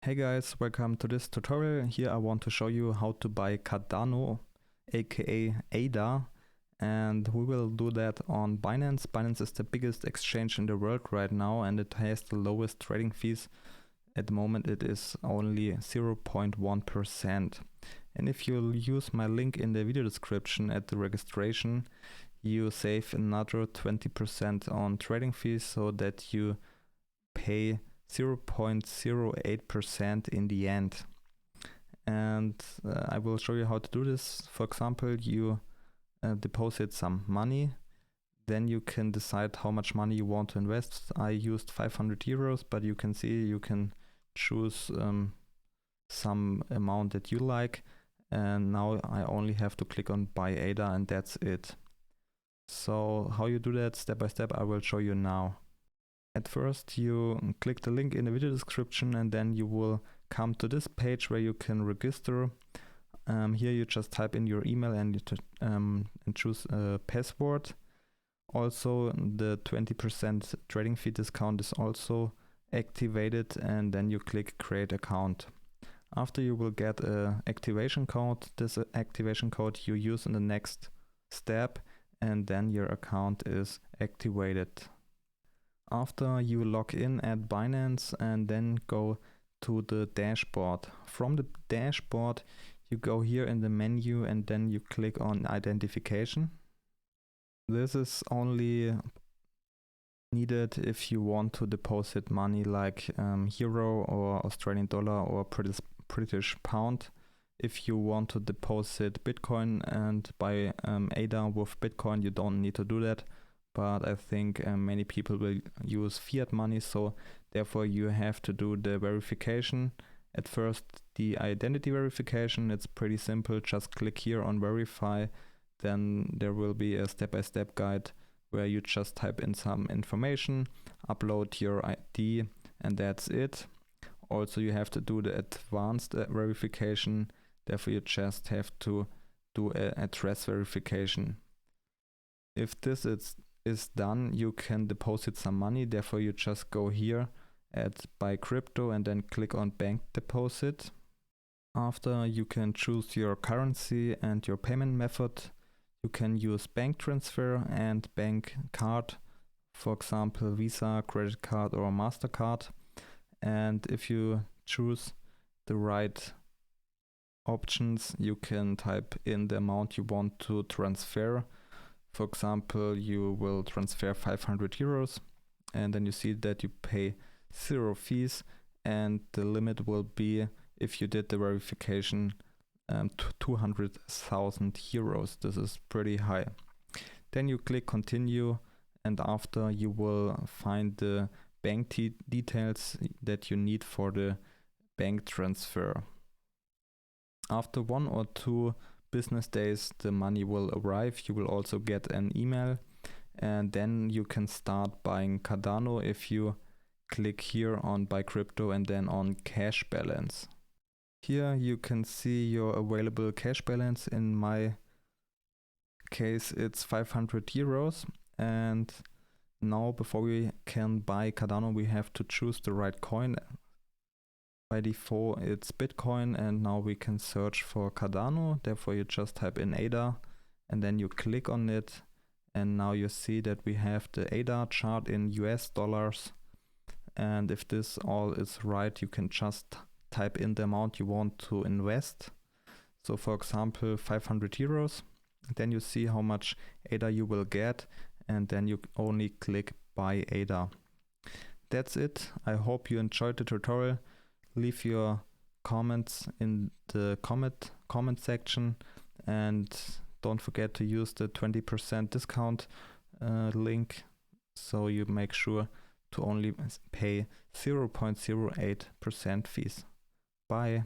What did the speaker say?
Hey guys, welcome to this tutorial. Here I want to show you how to buy Cardano, aka ADA, and we will do that on Binance. Binance is the biggest exchange in the world right now and it has the lowest trading fees. At the moment it is only 0.1%. And if you use my link in the video description at the registration, you save another 20% on trading fees so that you pay 0.08% in the end. And I will show you how to do this. For example, you deposit some money, then you can decide how much money you want to invest. I used 500 euros, but you can see you can choose some amount that you like. And now I only have to click on buy ADA and that's it. So how you do that step by step, I will show you now. At first you click the link in the video description and then you will come to this page where you can register. Here you just type in your email and choose a password. Also the 20% trading fee discount is also activated and then you click create account. After you will get an activation code. This activation code you use in the next step and then your account is activated. After you log in at Binance and then go to the dashboard. From the dashboard you go here in the menu and then you click on identification. This is only needed if you want to deposit money like euro or Australian dollar or British pound. If you want to deposit Bitcoin and buy ADA with Bitcoin, you don't need to do that. But I think many people will use fiat money, so therefore you have to do the verification. At first the identity verification, it's pretty simple, just click here on verify, then there will be a step-by-step guide where you just type in some information, upload your ID and that's it. Also you have to do the advanced verification, therefore you just have to do an address verification. If this is done, you can deposit some money, therefore you just go here at buy crypto and then click on bank deposit. After you can choose your currency and your payment method. You can use bank transfer and bank card, for example Visa, credit card or MasterCard. And if you choose the right options, you can type in the amount you want to transfer. For example, you will transfer 500 euros and then you see that you pay 0 fees and the limit will be, if you did the verification, 200,000 euros. This is pretty high. Then you click continue and after you will find the bank details that you need for the bank transfer. After 1 or 2 business days the money will arrive. You will also get an email and then you can start buying Cardano if you click here on buy crypto and then on cash balance. Here you can see your available cash balance. In my case it's 500 euros and now before we can buy Cardano we have to choose the right coin. By default it's Bitcoin and now we can search for Cardano, therefore you just type in ADA and then you click on it and now you see that we have the ADA chart in US dollars, and if this all is right you can just type in the amount you want to invest. So for example 500 euros, then you see how much ADA you will get and then you only click buy ADA. That's it. I hope you enjoyed the tutorial. Leave your comments in the comment section and don't forget to use the 20% discount link so you make sure to only pay 0.08% fees. Bye.